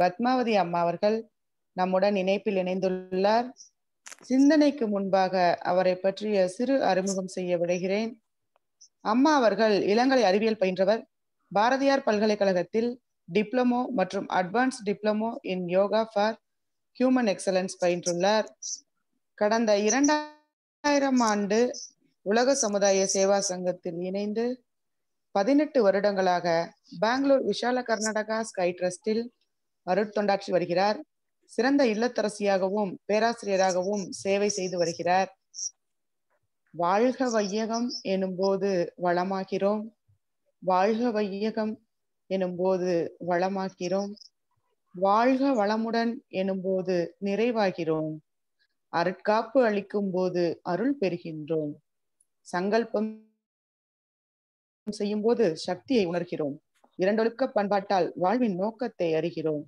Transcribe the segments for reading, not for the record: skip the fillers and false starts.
பத்மாவதி அம்மா அவர்கள் நம்முடன் இணைப்பில் இணைந்துள்ளார். சிந்தனைக்கு முன்பாக அவரை பற்றிய சிறு அறிமுகம் செய்ய விடுகிறேன். அம்மா அவர்கள் இளங்கலை அறிவியல் பயின்றவர். பாரதியார் பல்கலைக்கழகத்தில் டிப்ளமோ மற்றும் advance diploma in yoga for human excellence பயின்றுள்ளார். கடந்த 2000 ஆண்டு உலக சமுதாய சேவா சங்கத்தில் இணைந்து 18 வருடங்களாக பெங்களூர் விஷால கர்நாடகா ஸ்கை ட்ரஸ்டில் அருட்தொண்டாற்றி வருகிறார். சிறந்த இல்லத்தரசியாகவும் பேராசிரியராகவும் சேவை செய்து வருகிறார். வாழ்க வையகம் எனும் போது வளமாகிறோம், வாழ்க வையகம் எனும் போது வளமாகிறோம், வாழ்க வளமுடன் எனும் போது நிறைவாகிறோம், அருட்காப்பு அளிக்கும் போது அருள் பெறுகின்றோம், சங்கல்பம் செய்யும் போது சக்தியை உணர்கிறோம், இரண்டொழுக்க பண்பாட்டால் வாழ்வின் நோக்கத்தை அறிகிறோம்.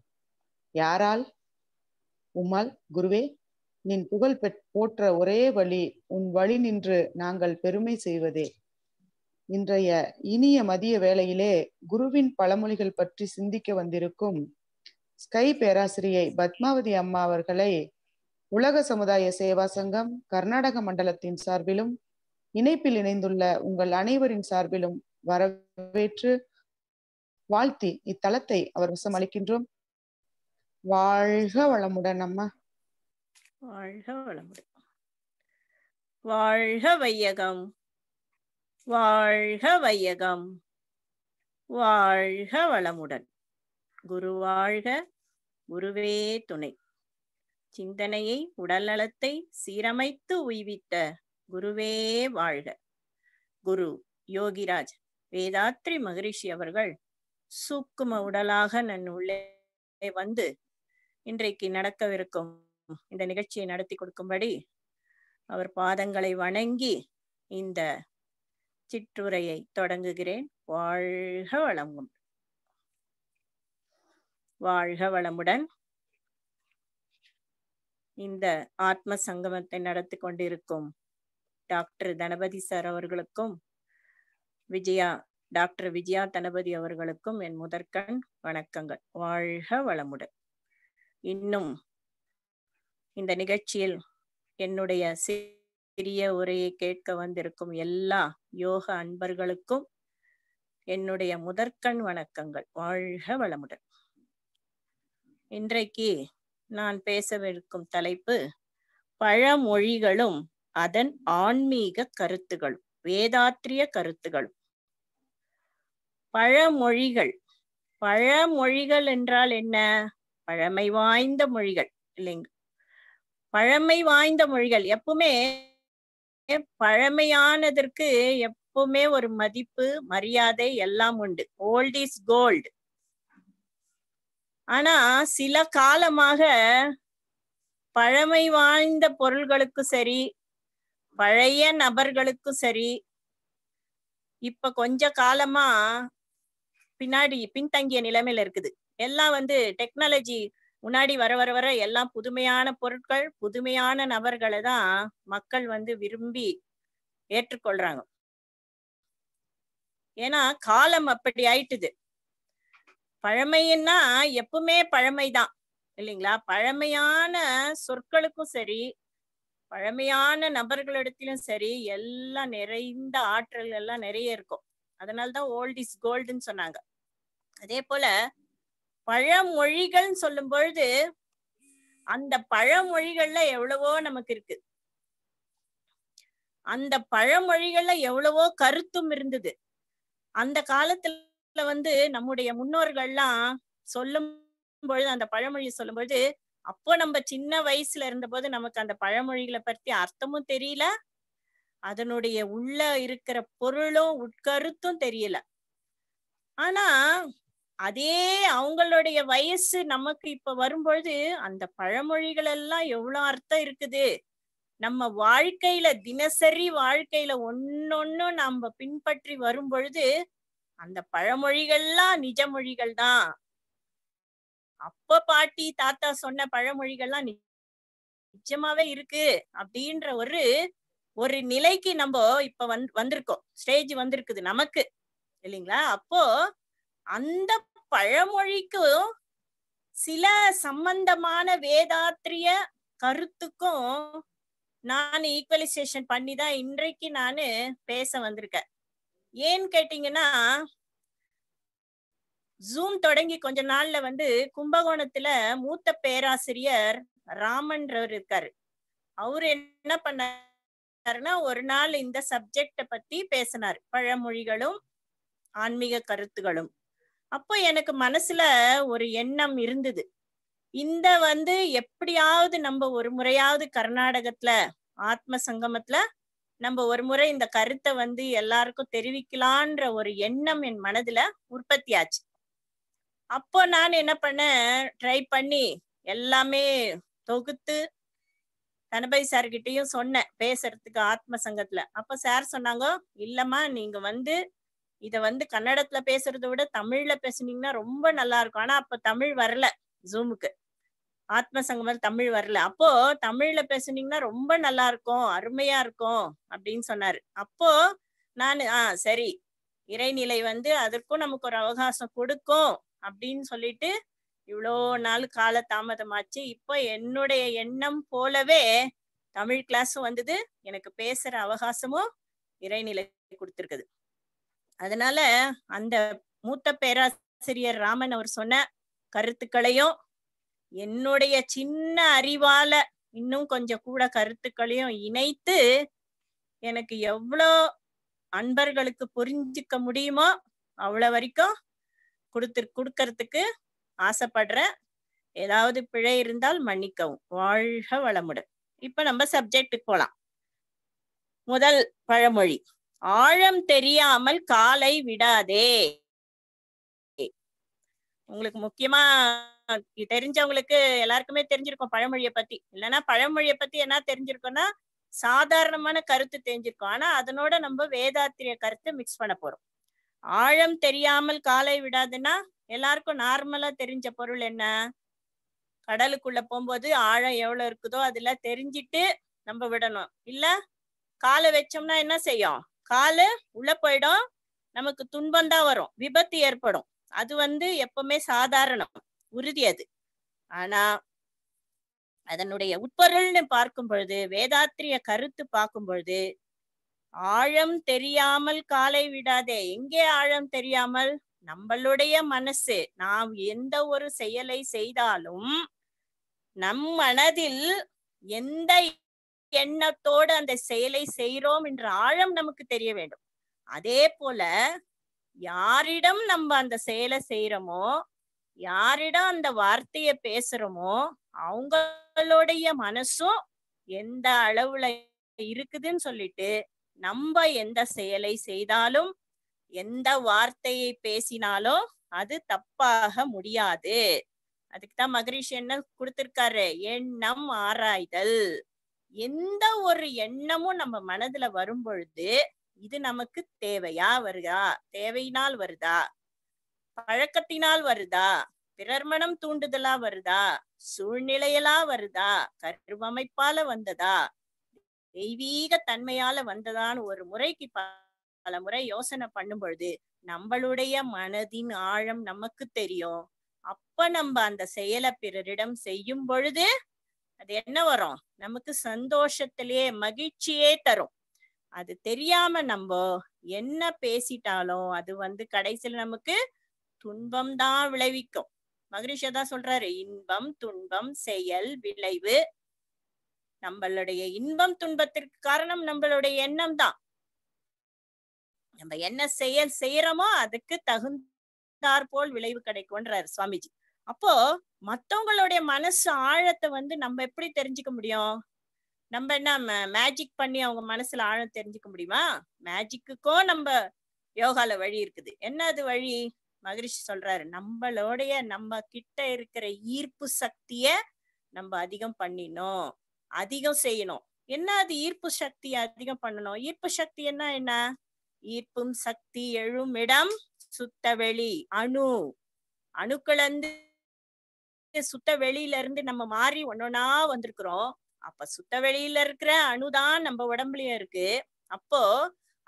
யாரால்? உம்மால் குருவே. நின் புகழ் போற்ற ஒரே வழி உன் வழி நின்று நாங்கள் பெருமை செய்வதே. இன்றைய இனிய மதிய வேளையிலே குருவின் பழமொழிகள் பற்றி சிந்திக்க வந்திருக்கும் ஸ்கை பேராசிரியை பத்மாவதி அம்மா அவர்களை உலக சமுதாய சேவா சங்கம் கர்நாடக மண்டலத்தின் சார்பிலும் இணைப்பில் இணைந்துள்ள உங்கள் அனைவரின் சார்பிலும் வரவேற்று வாழ்த்தி இத்தலத்தை அவர் வசம் அளிக்கின்றோம். வாழ்க வளமுடன் அம்மா. வாழ்க வளமுடன். வாழ்க வையகம், வாழ்க வையகம், வாழ்க வளமுடன். குரு வாழ்க, குருவே துணை. சிந்தனையை உடல் நலத்தை சீரமைத்து உய்வித்த குருவே வாழ்க. குரு யோகிராஜ் வேதாத்ரி மகரிஷி அவர்கள் சூக்கும உடலாக நன் உள்ளே வந்து இன்றைக்கு நடக்கவிருக்கும் இந்த நிகழ்ச்சியை நடத்தி கொடுக்கும்படி அவர் பாதங்களை வணங்கி இந்த சிற்றுரையை தொடங்குகிறேன். வாழ்க வளமுடன். வாழ்க வளமுடன். இந்த ஆத்ம சங்கமத்தை நடத்தி கொண்டிருக்கும் டாக்டர் தனபதி சார் அவர்களுக்கும் டாக்டர் விஜயா தனபதி அவர்களுக்கும் என் முதற்கண் வணக்கங்கள். வாழ்க வளமுடன். இன்னும் இந்த நிகழ்ச்சியில் என்னுடைய சிறிய உரையை கேட்க வந்திருக்கும் எல்லா யோக அன்பர்களுக்கும் என்னுடைய முதற்கண் வணக்கங்கள். வாழ்க வளமுடன். இன்றைக்கு நான் பேசவிருக்கும் தலைப்பு பழமொழிகளும் அதன் ஆன்மீக கருத்துகளும், வேதாத்திரிய கருத்துகளும். பழமொழிகள் என்றால் என்ன? பழமை வாய்ந்த மொழிகள் இல்லைங்க. பழமை வாய்ந்த மொழிகள் எப்பவுமே பழமையானதற்கு எப்பவுமே ஒரு மதிப்பு, மரியாதை எல்லாம் உண்டு. Old is gold. ஆனா சில காலமாக பழமை வாய்ந்த பொருள்களுக்கும் சரி, பழைய நபர்களுக்கும் சரி, இப்ப கொஞ்ச காலமா பின்தங்கிய நிலைமையில இருக்குது. எல்லாம் டெக்னாலஜி முன்னாடி வர வர வர எல்லாம் புதுமையான பொருட்கள், புதுமையான நபர்களை தான் மக்கள் விரும்பி ஏற்றுக்கொள்றாங்க. ஏன்னா காலம் அப்படி ஆயிட்டுது. பழமைன்னா எப்பவுமே பழமைதான் இல்லைங்களா? பழமையான சொற்களுக்கும் சரி, பழமையான நபர்களிடத்திலும் சரி, எல்லாம் நிறைந்த ஆற்றல் எல்லாம் நிறைய இருக்கும். அதனால்தான் ஓல்ட் இஸ் கோல்டுன்னு சொன்னாங்க. அதே போல பழமொழிகள் சொல்லும் பொழுது அந்த பழமொழிகள்ல எவ்வளவோ நமக்கு இருக்கு. அந்த பழமொழிகள்ல எவ்வளவோ கருத்தும் இருந்தது. அந்த காலத்துல நம்முடைய முன்னோர்கள்லாம் சொல்லும் பொழுது, அந்த பழமொழி சொல்லும் பொழுது, அப்போ நம்ம சின்ன வயசுல இருந்த போது நமக்கு அந்த பழமொழிகளை பற்றி அர்த்தமும் தெரியல, அதனுடைய உள்ள இருக்கிற பொருளும் உட்கருத்தும் தெரியல. ஆனா அதே அவங்களுடைய வயசு நமக்கு இப்ப வரும்பொழுது அந்த பழமொழிகள் எல்லாம் எவ்வளவு அர்த்தம் இருக்குது. நம்ம வாழ்க்கையில, தினசரி வாழ்க்கையில ஒன்னொன்னு நம்ம பின்பற்றி வரும் பொழுது அந்த பழமொழிகள்லாம் நிஜ மொழிகள் தான். அப்ப பாட்டி தாத்தா சொன்ன பழமொழிகள்லாம் நிஜமாவே இருக்கு அப்படின்ற ஒரு நிலைக்கு நம்ம இப்ப வந்திருக்கோம். ஸ்டேஜ் வந்திருக்குது நமக்கு இல்லைங்களா? அப்போ அந்த பழமொழிக்கும் சில சம்பந்தமான வேதாத்திரிய கருத்துக்கும் நான் ஈக்குவலைசேஷன் பண்ணி தான் இன்றைக்கு நானு பேச வந்திருக்கேன். ஏன்னு கேட்டீங்கன்னா, ஜூம் தொடங்கி கொஞ்ச நாள்ல கும்பகோணத்துல மூத்த பேராசிரியர் ராமன்றவர் இருக்காரு. அவரு என்ன பண்ணாருன்னா, ஒரு நாள் இந்த சப்ஜெக்ட பத்தி பேசினார், பழமொழிகளும் ஆன்மீக கருத்துகளும். அப்போ எனக்கு மனசுல ஒரு எண்ணம் இருந்தது, இந்த எப்படியாவது நம்ம ஒரு முறையாவது கர்நாடகத்துல ஆத்ம சங்கமத்துல நம்ம ஒரு முறை இந்த கருத்தை எல்லாருக்கும் தெரிவிக்கலான்ற ஒரு எண்ணம் என் மனதுல உற்பத்தி ஆச்சு. அப்போ நான் என்ன பண்ணேன், ட்ரை பண்ணி எல்லாமே தொகுத்து தனபாய் சார் கிட்டயும் சொன்னேன் பேசுறதுக்கு ஆத்ம சங்கத்துல. அப்ப சார் சொன்னாங்க, இல்லம்மா நீங்க இத கன்னடத்துல பேசுறதை விட தமிழ்ல பேசுனீங்கன்னா ரொம்ப நல்லா இருக்கும். ஆனா அப்ப தமிழ் வரல, ஜூமுக்கு ஆத்ம சங்கமம் தமிழ் வரல. அப்போ தமிழ்ல பேசுனீங்கன்னா ரொம்ப நல்லா இருக்கும், அருமையா இருக்கும் அப்படின்னு சொன்னாரு. அப்போ நான் சரி, இறைநிலை அதற்கும் நமக்கு ஒரு அவகாசம் கொடுக்கும் அப்படின்னு சொல்லிட்டு இவ்வளோ நாள் கால தாமதமாச்சு. இப்போ என்னுடைய எண்ணம் போலவே தமிழ் கிளாஸும் வந்தது, எனக்கு பேசுற அவகாசமும் இறைநிலை கொடுத்திருக்குது. அதனால அந்த மூத்த பேராசிரியர் ராமன் அவர் சொன்ன கருத்துக்களையும் என்னுடைய சின்ன அறிவால இன்னும் கொஞ்சம் கூட கருத்துக்களையும் இணைத்து எனக்கு எவ்வளோ அன்பர்களுக்கு புரிஞ்சுக்க முடியுமோ அவ்வளவு வரைக்கும் கொடுக்கறதுக்கு ஆசைப்படுறேன். ஏதாவது பிழை இருந்தால் மன்னிக்கவும். வாழ்க வளமுடன். இப்ப நம்ம சப்ஜெக்டுக்கு போலாம். முதல் பழமொழி, ஆழம் தெரியாமல் காலை விடாதே. உங்களுக்கு முக்கியமா தெரிஞ்சவங்களுக்கு எல்லாருக்குமே தெரிஞ்சிருக்கும் பழமொழியை பத்தி. இல்லைன்னா பழமொழியை பத்தி என்ன தெரிஞ்சிருக்கோம்னா சாதாரணமான கருத்து தெரிஞ்சிருக்கும், ஆனா அதனோட நம்ம வேதாத்திரிய கருத்தை மிக்ஸ் பண்ண போறோம். ஆழம் தெரியாமல் காலை விடாதுன்னா எல்லாருக்கும் நார்மலா தெரிஞ்ச பொருள் என்ன, கடலுக்குள்ள போகும்போது ஆழம் எவ்வளவு இருக்குதோ அதுல தெரிஞ்சிட்டு நம்ம விடணும். இல்ல காலை வச்சோம்னா என்ன செய்யும், காலு உள்ள போயிடும், நமக்கு துன்பம் தான் வரும், விபத்து ஏற்படும். அது எப்பவுமே சாதாரணம், உறுதி அது. ஆனா அதனுடைய உட்பொருள்னு பார்க்கும் பொழுது, வேதாத்திரிய கருத்து பார்க்கும் பொழுது, ஆழம் தெரியாமல் காலை விடாதே. எங்கே ஆழம் தெரியாமல், நம்மளுடைய மனசு. நாம் எந்த ஒரு செயலை செய்தாலும் நம் மனதில் எந்த எண்ணத்தோடு அந்த செயலை செய்கிறோம் என்ற ஆழம் நமக்கு தெரிய வேண்டும். அதே போல யாரிடம் நம்ம அந்த செயலை செய்யறோமோ, யாரிடம் அந்த வார்த்தையை பேசுறோமோ, அவங்களுடைய மனசும் எந்த அளவுல இருக்குதுன்னு சொல்லிட்டு நம்ம எந்த செயலை செய்தாலும் எந்த வார்த்தையை பேசினாலும் அது தப்பாக முடியாது. அதுக்குதான் மகரிஷி என்ன கொடுத்திருக்காரு, எண்ணம் ஆராய்தல். எந்த ஒரு எண்ணமும் நம்ம மனதுல வரும் பொழுது இது நமக்கு தேவையா வருதா, தேவையினால் வருதா, பழக்கத்தினால் வருதா, பிறர் மனம் தூண்டுதலா வருதா, சூழ்நிலையலா வருதா, கருவமைப்பால வந்ததா, தெய்வீக தன்மையால வந்ததான்னு ஒரு முறைக்கு பல முறை யோசனை பண்ணும் பொழுது நம்மளுடைய மனதின் ஆழம் நமக்கு தெரியும். அப்ப நம்ம அந்த செயலை பிறரிடம் செய்யும் பொழுது அது என்ன வரும், நமக்கு சந்தோஷத்திலேயே மகிழ்ச்சியே தரும். அது தெரியாம நம்ம என்ன பேசிட்டாலும் அது கடைசியில நமக்கு துன்பம் தான் விளைவிக்கும். மகரிஷி தான் சொல்றாரு, இன்பம் துன்பம் செயல் விளைவு. நம்மளுடைய இன்பம் துன்பத்திற்கு காரணம் நம்மளுடைய எண்ணம் தான். நம்ம என்ன செயல் செய்யறோமோ அதுக்கு தகுந்தாற் போல் விளைவு கிடைக்கும்ன்றாரு சுவாமிஜி. அப்போ மத்தவங்களுடைய மனசு ஆழத்தை நம்ம எப்படி தெரிஞ்சுக்க முடியும்? நம்ம என்ன மேஜிக் பண்ணி அவங்க மனசுல ஆழம் தெரிஞ்சுக்க முடியுமா? மேஜிக்குக்கும் நம்ம யோகால வழி இருக்குது. என்ன அது வழி? மகரிஷி சொல்றாரு, நம்ம கிட்ட இருக்கிற ஈர்ப்பு சக்திய நம்ம அதிகம் பண்ணினோம், அதிகம் செய்யணும். என்ன அது ஈர்ப்பு சக்தி அதிகம் பண்ணணும்? ஈர்ப்பு சக்தி என்ன? ஈர்ப்பும் சக்தி எழும் இடம் சுத்த வெளி. அணுக்கள் சுத்த வெளியில இருந்து நம்ம மாறி ஒன்னொன்னா வந்திருக்கிறோம். அப்ப சுத்த வெளியில இருக்கிற அணுதான் நம்ம உடம்புலயும் இருக்கு. அப்போ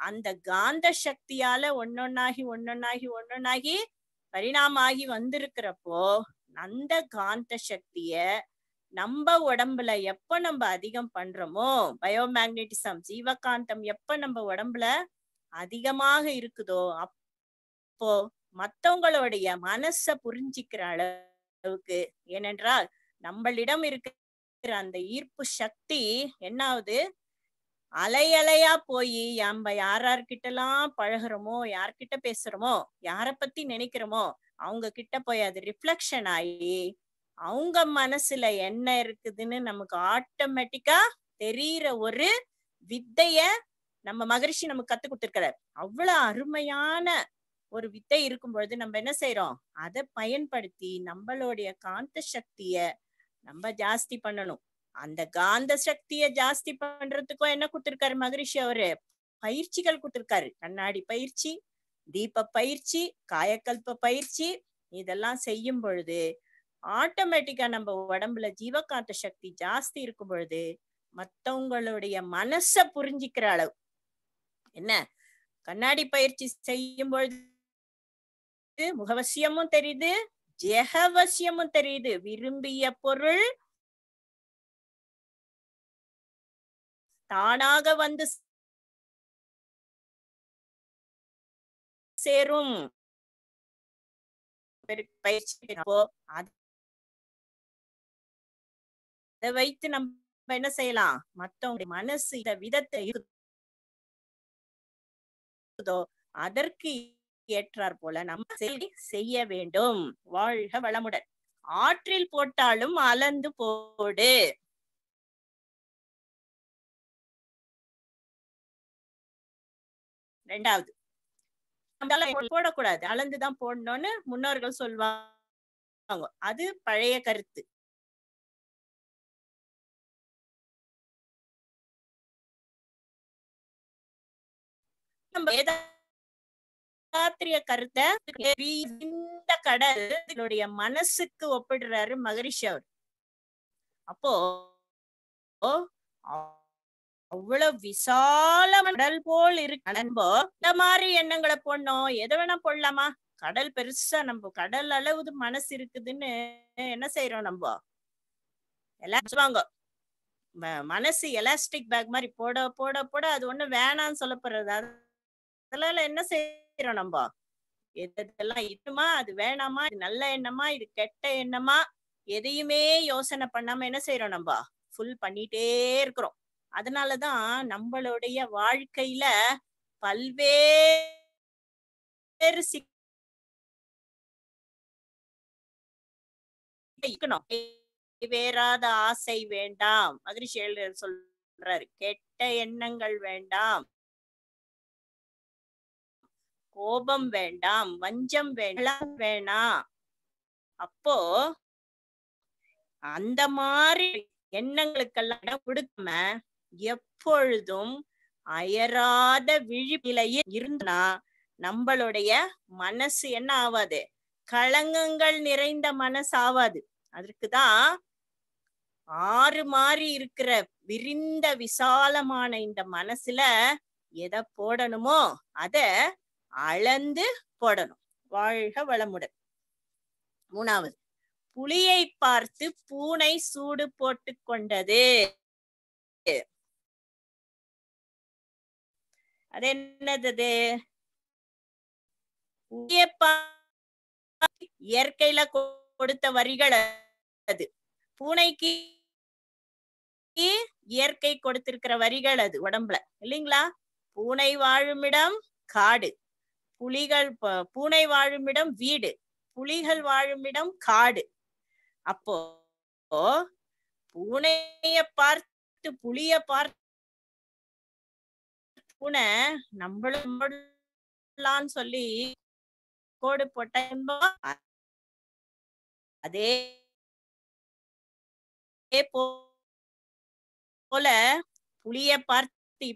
அந்த காந்த சக்தியால ஒன்னொன்னாகி பரிணாம ஆகி வந்திருக்கிறப்போ அந்த காந்த சக்திய நம்ம உடம்புல எப்ப நம்ம அதிகம் பண்றோமோ, பயோமேக்னெட்டிசம் ஜீவகாந்தம் எப்ப நம்ம உடம்புல அதிகமாக இருக்குதோ, அப்போ மத்தவங்களுடைய மனச புரிஞ்சிக்கிற அளவுக்கு, ஏனென்றால் நம்மளிடம் இருக்கிற அந்த ஈர்ப்பு சக்தி என்ன ஆகுது, அலை அலையா போய் நம்ம யார்கிட்ட எல்லாம் பழகுறோமோ, யார்கிட்ட பேசுறோமோ, யார பத்தி நினைக்கிறோமோ அவங்க கிட்ட போய் அது ரிஃப்ளெக்ஷன் ஆகி அவங்க மனசுல என்ன இருக்குதுன்னு நமக்கு ஆட்டோமேட்டிக்கா தெரியிற ஒரு வித்தைய நம்ம மகரிஷி நமக்கு கத்து கொடுத்திருக்கிறார். அவ்வளவு அருமையான ஒரு வித்தை இருக்கும் பொழுது நம்ம என்ன செய்யறோம், அதை பயன்படுத்தி நம்மளுடைய காந்த சக்திய நம்ம ஜாஸ்தி பண்ணணும். அந்த காந்த சக்திய ஜாஸ்தி பண்றதுக்கும் என்ன கொடுத்திருக்காரு மகரிஷி, அவரு பயிற்சிகள் கொடுத்திருக்காரு. கண்ணாடி பயிற்சி, தீப பயிற்சி, காயக்கல்ப பயிற்சி, இதெல்லாம் செய்யும் பொழுது ஆட்டோமேட்டிக்கா நம்ம உடம்புல ஜீவகாந்த சக்தி ஜாஸ்தி இருக்கும் பொழுது மத்தவங்களுடைய மனச புரிஞ்சிக்கிற அளவு என்ன, கண்ணாடி பயிற்சி செய்யும் பொழுது முகவசியமும் தெரியுது, ஜெகவசியமும் தெரியுது. விரும்பிய பொருள் தானாக வந்து சேரும். பயிற்சி அதை வைத்து நம்ம என்ன செய்யலாம், மத்தவங்க மனசு இந்த விதத்தை இருக்குதோ அதற்கு ஏற்றார் போல நம்ம செய்ய வேண்டும். வாழ்க வளமுடன். ஆற்றில் போட்டாலும் அளந்து போடு. ரெண்டாவது, போடக்கூடாது, அளந்துதான் போடணும்னு முன்னோர்கள் சொல்வாங்க. அது பழைய கருத்து. கருத்தை இந்த கடலுடைய மனசுக்கு ஒப்பிடுறாரு மகரிஷி அவர். அப்போ அவ்வளவு விசால கடல் போல் இருக்கு. இந்த மாதிரி எண்ணங்களை போடணும், எதை வேணா போடலாமா? கடல் பெருசா, நம்ம கடல் அளவுது மனசு இருக்குதுன்னு என்ன செய்யறோம், நம்ம எல்லாம் சொல்லுவாங்க மனசு எலாஸ்டிக் பேக் மாதிரி போட போட போட அது ஒண்ணு வேணான்னு சொல்லப்படுறது. அதெல்லாம் என்ன செய்யறோம், நம்ம எதெல்லாம் இதுமா, அது வேணாமா, இது நல்ல எண்ணமா, இது கெட்ட எண்ணமா, எதையுமே யோசனை பண்ணாம என்ன செய்யறோம், நம்ம ஃபுல் பண்ணிட்டே இருக்கிறோம். அதனாலதான் நம்மளுடைய வாழ்க்கையில பல்வேறு வேறாத ஆசை வேண்டாம். மகரிஷி சொல்றாரு, கெட்ட எண்ணங்கள் வேண்டாம், கோபம் வேண்டாம், வஞ்சம் வேணாம். அப்போ அந்த மாதிரி எண்ணங்களுக்கெல்லாம் இடம் கொடுக்காம எப்பொழுதும் அயராத விழிப்பிலையில் இருந்தா நம்மளுடைய மனசு என்ன ஆவாது, களங்கங்கள் நிறைந்த மனசு ஆவாது. அதற்குதான் ஆறு மாறி இருக்கிற விரிந்த விசாலமான இந்த மனசுல எதை போடணுமோ அத அளந்து போடணும். வாழ்க வளமுடன். மூணாவது, புலியை பார்த்து பூனை சூடு போட்டு கொண்டது. அது என்னது? இயற்கையில கொடுத்த வரிகள் அது. பூனைக்கு இயற்கை கொடுத்திருக்கிற வரிகள் அது உடம்புல, இல்லைங்களா? பூனை வாழுமிடம் காடு, புலிகள் பூனை வாழுமிடம் வீடு, புலிகள் வாழுமிடம் காடு. அப்போ பூனைய பார்த்து புலிய பார்த்து பூனை நம்மளான்னு சொல்லி கோடு போட்ட அதே போல புலிய பார்த்து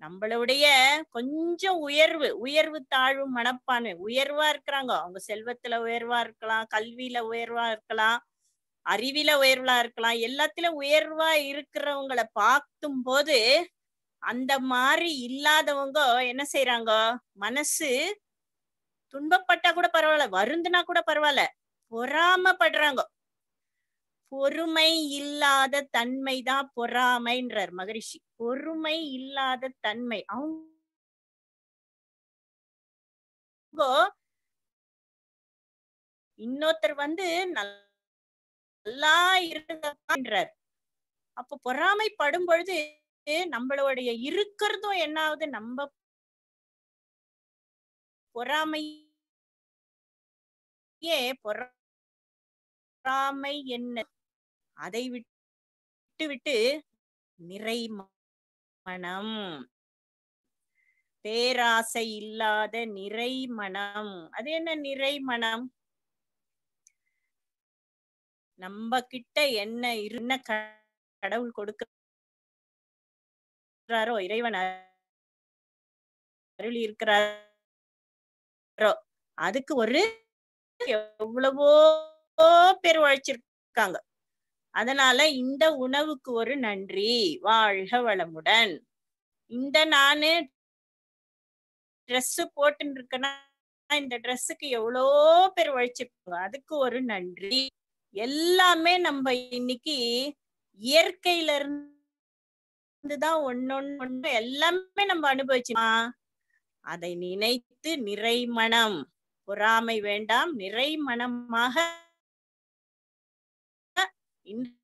நம்மளுடைய கொஞ்சம் உயர்வு தாழ்வு மனப்பான்மை, உயர்வா இருக்கிறாங்க, அவங்க செல்வத்துல உயர்வா இருக்கலாம், கல்வியில உயர்வா இருக்கலாம், அறிவில உயர்வா இருக்கலாம், எல்லாத்திலும் உயர்வா இருக்கிறவங்களை பார்க்கும் போது அந்த மாதிரி இல்லாதவங்க என்ன செய்யறாங்க, மனசு துன்பப்பட்டா கூட பரவாயில்ல, வருந்துனா கூட பரவாயில்ல, பொறாமப்படுறாங்க. பொறுமை இல்லாத தன்மைதான் பொறாமைன்றார் மகரிஷி. பொறுமை இல்லாத தன்மை. அவங்க இன்னொருத்தர் வந்து நல்லா இருக்கார். அப்ப பொறாமைப்படும் பொழுது நம்மளுடைய இருக்கிறதும் என்ன ஆகுது, நம்ம பொறாமையே பொறாமை என்ன, அதை விட்டு விட்டு நிறை மனம், பேராசை இல்லாத நிறை மனம். அது என்ன நிறை மனம்? நம்ம கிட்ட என்ன கடவுள் கொடுக்கிறாரோ, இறைவன் அருளி இருக்கிறாரோ, அதுக்கு ஒரு எவ்வளவோ பேர் உழைச்சிருக்காங்க. அதனால இந்த உணவுக்கு ஒரு நன்றி, வாழ்க வளமுடன். இந்த நானு ட்ரெஸ் போட்டுன்னு இருக்கேன்னா, இந்த ட்ரெஸ்ஸுக்கு எவ்வளோ பேர் உழைச்சிருக்காங்க, அதுக்கு ஒரு நன்றி. எல்லாமே நம்ம இன்னைக்கு இயற்கையில இருந்துதான் ஒன்னொன்னு எல்லாமே நம்ம அனுபவிச்சோமா, அதை நினைத்து நிறை மனம், பொறாமை வேண்டாம், நிறை மனமாக இன்றைக்கு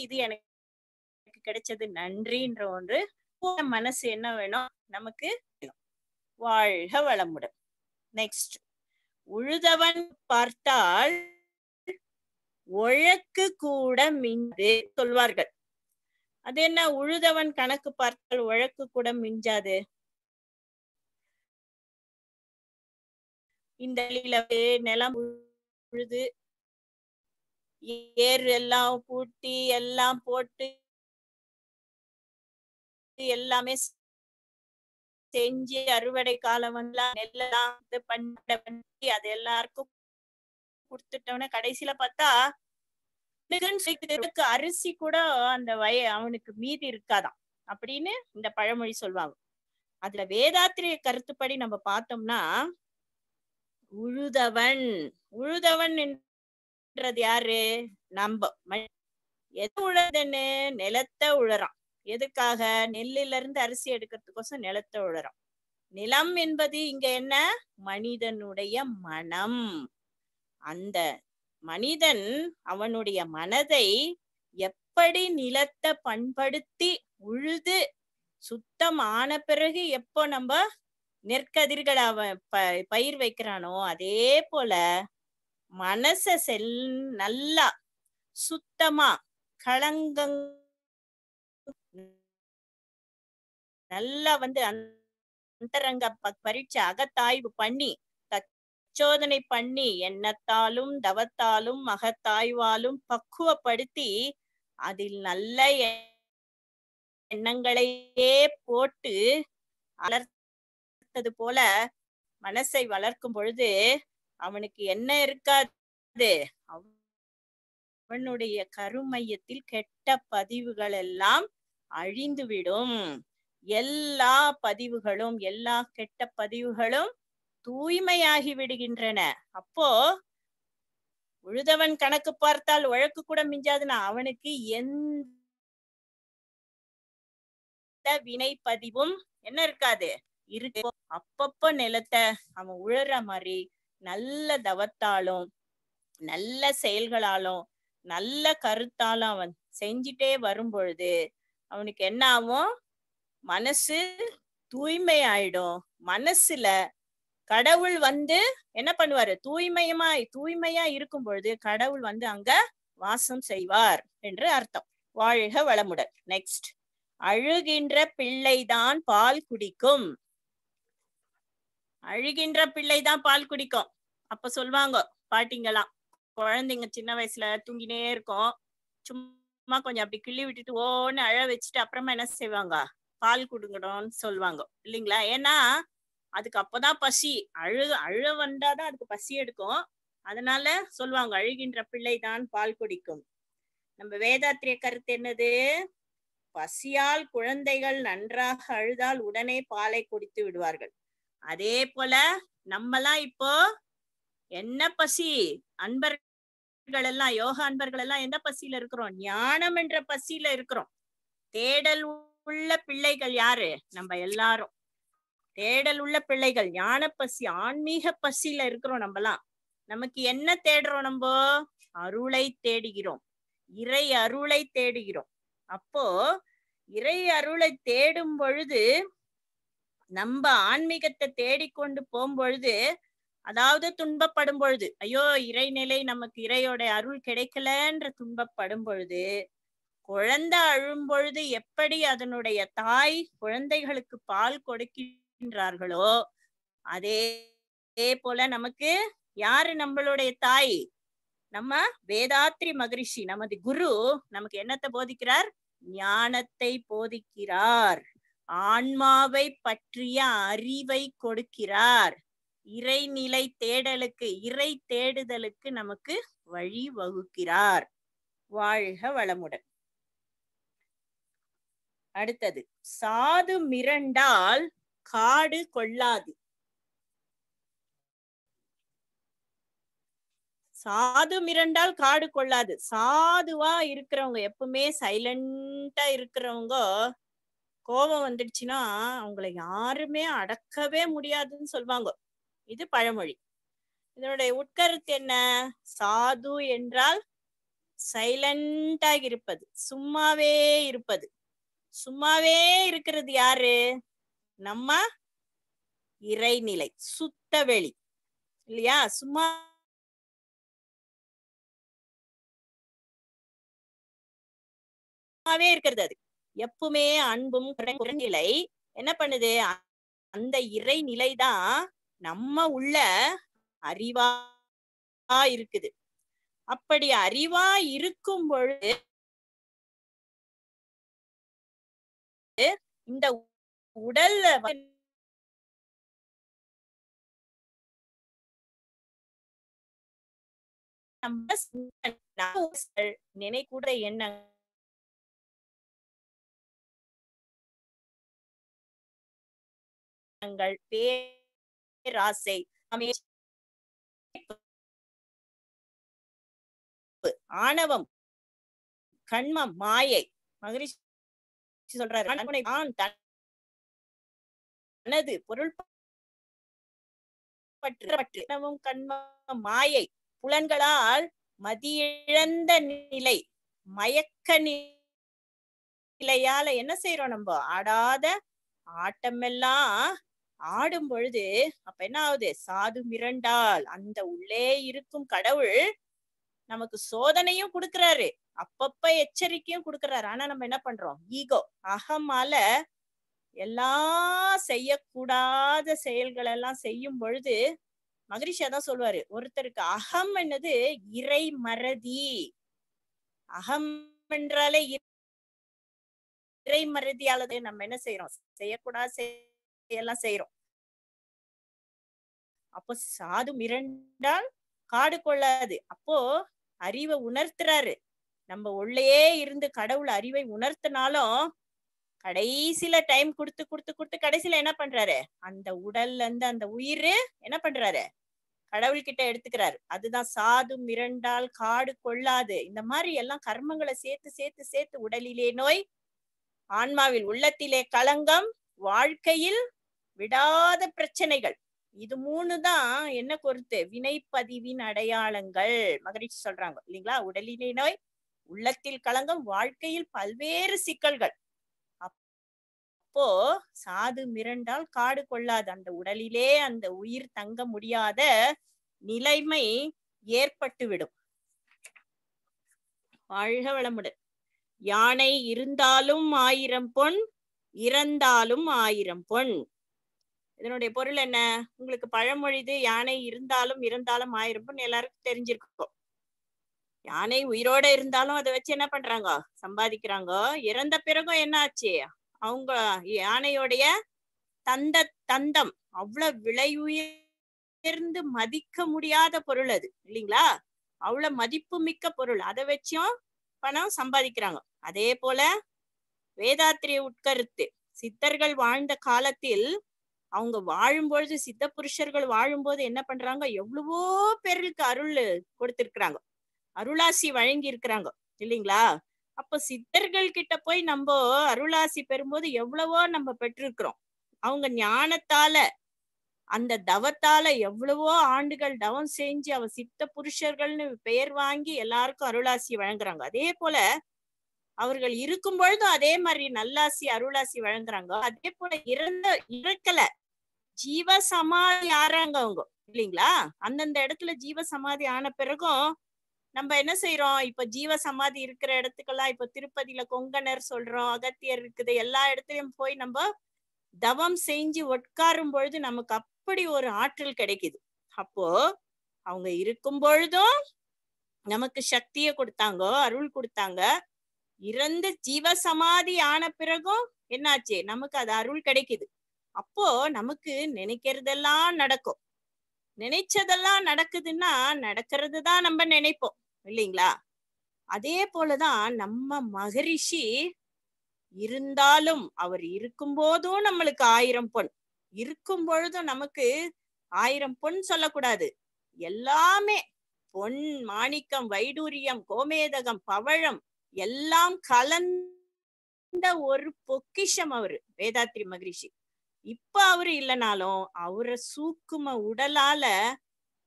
இது எனக்கு கிடைச்சது நன்றின்ற ஒன்று மனசு என்ன வேணும் நமக்கு. வாழ்க வளமுடன். நெக்ஸ்ட், உழுதவன் பார்த்தால் ஒழக்கு கூட மிஞ்சது சொல்வார்கள். அது என்ன, உழுதவன் கணக்கு பார்த்தால் ஒழக்கு கூட மிஞ்சாது? இந்த நிலம் உழுது ஏர் எல்லாம் பூட்டி எல்லாம் போட்டு எல்லாமே செஞ்சு அறுவடை காலம் நெல்லாம் இது பண்ணி அது எல்லாருக்கும் கொடுத்துட்டோம்னா கடைசியில பார்த்தா அரிசி கூட அந்த அவனுக்கு மீதி இருக்காதான் அப்படின்னு இந்த பழமொழி சொல்லுவாங்க. அதுல வேதாத்திரிய கருத்துப்படி நம்ம பார்த்தோம்னா, உழுதவன் உழுதவன் என்றது யாரு? நம்ம எது உழுதுன்னு நிலத்தை உழறான். எதுக்காக? நெல்லில இருந்து அரிசி எடுக்கிறதுக்கோசம் நிலத்தை உழறான். நிலம் என்பது இங்க என்ன? மனிதனுடைய மனம். அந்த மனிதன் அவனுடைய மனதை எப்படி நிலத்தை பண்படுத்தி உழுது சுத்தம் ஆன பிறகு எப்போ நம்ம நெற்கதிர்களை அவன் பயிர் வைக்கிறானோ, அதே போல மனச நல்லா சுத்தமா களங்கம் நல்லா அந்தரங்க பரீட்சை அகத்தாய்வு பண்ணி சோதனை பண்ணி எண்ணத்தாலும் தவத்தாலும் மகத்தாய்வாலும் பக்குவப்படுத்தி அதில் நல்ல எண்ணங்களையே போட்டு வளர்த்தது போல மனசை வளர்க்கும் பொழுது அவனுக்கு என்ன இருக்காது? அவனுடைய கருமையத்தில் கெட்ட பதிவுகள் எல்லாம் அழிந்துவிடும். எல்லா பதிவுகளும் எல்லா கெட்ட பதிவுகளும் தூய்மையாகி விடுகின்றன. அப்போ உழுதவன் கணக்கு பார்த்தால் உழக்கு கூட மிஞ்சாதுன்னா அவனுக்கு எந்த வினை பதிவும் என்ன இருக்காது? இருக்கு. அப்பப்ப நிலத்தை அவன் உழற மாதிரி நல்ல தவத்தாலும் நல்ல செயல்களாலும் நல்ல கருத்தாலும் அவன் செஞ்சிட்டே வரும் பொழுது அவனுக்கு என்ன ஆகும்? மனசு தூய்மை ஆயிடும். மனசுல கடவுள் என்ன பண்ணுவாரு? தூய்மையா இருக்கும் பொழுது கடவுள் அங்க வாசம் செய்வார் என்று அர்த்தம். வாழ்க வளமுடன். நெக்ஸ்ட், அழுகின்ற பிள்ளைதான் பால் குடிக்கும். அழுகின்ற பிள்ளைதான் பால் குடிக்கும். அப்ப சொல்லுவாங்க பாட்டிங்கெல்லாம், குழந்தைங்க சின்ன வயசுல தூங்கினே இருக்கும், சும்மா கொஞ்சம் அப்படி கிள்ளி விட்டுட்டு ஓன்னு அழ வச்சுட்டு அப்புறமா என்ன செய்வாங்க? பால் குடுங்கணும்னு சொல்லுவாங்க இல்லைங்களா? ஏன்னா அதுக்கு அப்பதான் பசி. அழ வந்தாதான் அதுக்கு பசி எடுக்கும். அதனால சொல்லுவாங்க அழுகின்ற பிள்ளைதான் பால் குடிக்கும். நம்ம வேதாத்திரிய கருத்து என்னது? பசியால் குழந்தைகள் நன்றாக அழுதால் உடனே பாலை குடித்து விடுவார்கள். அதே போல நம்மலாம் இப்போ என்ன பசி? அன்பர்கள் எல்லாம், யோகா அன்பர்கள் எல்லாம் எந்த பசியில இருக்கிறோம்? ஞானம் என்ற பசியில இருக்கிறோம். தேடல் உள்ள பிள்ளைகள் யாரு? நம்ம எல்லாரும் தேடல் உள்ள பிள்ளைகள், ஞான பசி, ஆன்மீக பசியில இருக்கிறோம் நம்மலாம். நமக்கு என்ன தேடுறோம்? நம்ம அருளை தேடுகிறோம், இறை அருளை தேடுகிறோம். அப்போ இறை அருளை தேடும் பொழுது, நம்ம ஆன்மீகத்தை தேடிக்கொண்டு போகும்பொழுது, அதாவது துன்பப்படும் பொழுது, ஐயோ இறைநிலை நமக்கு இறையோட அருள் கிடைக்கலன்ற துன்பப்படும் பொழுது, குழந்தை அழும் பொழுது எப்படி அதனுடைய தாய் குழந்தைகளுக்கு பால் கொடுக்கின்றார்களோ, அதே போல நமக்கு யாரு நம்மளுடைய தாய்? நம்ம வேதாத்ரி மகரிஷி, நமது குரு நமக்கு என்னத்தை போதிக்கிறார்? ஞானத்தை போதிக்கிறார், ஆன்மாவை பற்றிய அறிவை கொடுக்கிறார், இறைநிலை தேடலுக்கு, இறை தேடுதலுக்கு நமக்கு வழி வகுக்கிறார். வாழ்க வளமுடன். அடுத்தது, சாது மிரண்டால் காடு கொள்ளாது. சாது மிரண்டால் காடு கொள்ளாது. சாதுவா இருக்கிறவங்க, எப்பவுமே சைலண்டா இருக்கிறவங்க, கோபம் வந்துடுச்சுன்னா அவங்கள யாருமே அடக்கவே முடியாதுன்னு சொல்லுவாங்க. இது பழமொழி. இதனுடைய உட்கருத்து என்ன? சாது என்றால் சைலண்டா இருப்பது, சும்மாவே இருப்பது. சும்மாவே இருக்கிறது யாரு? நம்ம இறைநிலை, சுத்த வெளி, இல்லையா? சும்மாவே இருக்கிறது அது. எப்பவுமே அன்பும் நிலை என்ன பண்ணுது? அந்த இறை நிலைதான் நம்ம உள்ள அறிவா இருக்குது. அப்படி அறிவா இருக்கும் பொழுது இந்த உடல்ல நினைக்கூட எண்ணங்கள், பேராசை, ஆணவம், கண்மம், மாயை, மகரிஷி சொல்றாரு தனது பொருள் பற்று, கண்மம், மாயை, புலன்களால் மதியிழந்த நிலை, மயக்க நிலையால என்ன செய்யறோம்? நம்ம ஆடாத ஆட்டமெல்லாம் ஆடும் பொழுது அப்ப என்ன ஆகுது? சாது மிரண்டால், அந்த உள்ளே இருக்கும் கடவுள் நமக்கு சோதனையும் கொடுக்கிறாரு, அப்பப்ப எச்சரிக்கையும் கொடுக்கிறாரு. ஆனா நம்ம என்ன பண்றோம்? ஈகோ, அகமால எல்லாம் செய்யக்கூடாத செயல்கள் எல்லாம் செய்யும் பொழுது மகரிஷி அதான் சொல்லுவாரு, ஒருத்தருக்கு அகம் என்னது இறை மறதி. அகம் என்றாலே இறை மறதியால நம்ம என்ன செய்யறோம்? செய்யக்கூடாத எல்லாம் செய்யறோம். அப்போ சாது மிரண்டால் காடு கொள்ளாது. அப்போ அறிவை உணர்த்துறாரு. நம்ம உள்ளேயே இருந்து கடவுள் அறிவை உணர்த்தினாலும் கடைசியில டைம் கொடுத்து கொடுத்து கொடுத்து கடைசியில என்ன பண்றாரு? அந்த உடல்ல இருந்து அந்த உயிர் என்ன பண்றாரு? கடவுள்கிட்ட எடுத்துக்கிறாரு. அதுதான் சாது மிரண்டால் காடு கொள்ளாது. இந்த மாதிரி எல்லாம் கர்மங்களை சேர்த்து சேர்த்து சேர்த்து உடலிலே நோய், ஆன்மாவில் உள்ளத்திலே களங்கம், வாழ்க்கையில் விடாத பிரச்சனைகள். இது மூணு தான் என்ன பொறுத்து? வினைப்பதிவின் அடையாளங்கள் மகரிஷி சொல்றாங்க இல்லைங்களா? உடலிலே நோய், உள்ளத்தில் களங்கம், வாழ்க்கையில் பல்வேறு சிக்கல்கள். அப்போ சாது மிரண்டால் காடு கொள்ளாது. அந்த உடலிலே அந்த உயிர் தங்க முடியாத நிலைமை ஏற்பட்டுவிடும். வாழ்க வளமுடன். யானை இருந்தாலும் 1000 பொன், இறந்தாலும் 1000 பொன். இதனுடைய பொருள் என்ன? உங்களுக்கு பழமொழிது, யானை இருந்தாலும் இறந்தாலும் 1000 பொன் எல்லாருக்கும் தெரிஞ்சிருக்கும். யானை உயிரோட இருந்தாலும் அதை வச்சு என்ன பண்றாங்க? சம்பாதிக்கிறாங்க. இறந்த பிறகும் என்ன ஆச்சு? அவங்க யானையோடைய தந்தம் அவ்வளவு விலை உயர்ந்து மதிக்க முடியாத பொருள் அது, இல்லைங்களா? அவ்வளவு மதிப்பு மிக்க பொருள். அதை வச்சும் பணம் சம்பாதிக்கிறாங்க. அதே போல வேதாத்திரிய உட்கருத்து, சித்தர்கள் வாழ்ந்த காலத்தில் அவங்க வாழும்பொழுது, சித்த புருஷர்கள் வாழும்போது என்ன பண்றாங்க, எவ்வளவோ பேருக்கு அருள் கொடுத்திருக்கிறாங்க, அருளாசி வழங்கி இருக்கிறாங்க இல்லைங்களா? அப்ப சித்தர்கள் கிட்ட போய் நம்ம அருளாசி பெறும்போது எவ்வளவோ நம்ம பெற்றிருக்கிறோம். அவங்க ஞானத்தால, அந்த தவத்தால எவ்வளவோ ஆண்டுகள் தவம் செஞ்சு அவ சித்த புருஷர்கள்னு பெயர் வாங்கி எல்லாருக்கும் அருளாசி வழங்குறாங்க. அதே போல அவர்கள் இருக்கும் பொழுதும் அதே மாதிரி நல்லாசி அருளாசி வழங்குறாங்க. அதே போல இறக்கல, ஜீவ சமாதி ஆறாங்க அவங்க இல்லைங்களா? அந்தந்த இடத்துல ஜீவ சமாதி ஆன பிறகும் நம்ம என்ன செய்யறோம், இப்ப ஜீவ சமாதி இருக்கிற இடத்துக்கெல்லாம், இப்ப திருப்பதியில கொங்கணர் சொல்றோம், அகத்தியர் இருக்குது, எல்லா இடத்துலயும் போய் நம்ம தவம் செஞ்சு உட்காரும் பொழுது நமக்கு அப்படி ஒரு ஆற்றல் கிடைக்குது. அப்போ அவங்க இருக்கும் பொழுதும் நமக்கு சக்தியை கொடுத்தாங்க, அருள் கொடுத்தாங்க. இறந்து ஜீவ சமாதி ஆன பிறகும் என்னாச்சு, நமக்கு அது அருள் கிடைக்குது. அப்போ நமக்கு நினைக்கிறதெல்லாம் நடக்கும். நினைச்சதெல்லாம் நடக்குதுன்னா நடக்கிறது தான் நம்ம நினைப்போம் இல்லைங்களா? அதே போலதான் நம்ம மகரிஷி இருந்தாலும், அவர் இருக்கும் போதும் நம்மளுக்கு 1000 பொன், இருக்கும் பொழுதும் நமக்கு 1000 பொன் சொல்லக்கூடாது, எல்லாமே பொன், மாணிக்கம், வைடூரியம், கோமேதகம், பவழம் எல்லாம் கலந்த ஒரு பொக்கிஷம் அவரு வேதாத்ரி மகரிஷி. இப்ப அவரு இல்லைனாலும் அவரை சூக்கும உடலால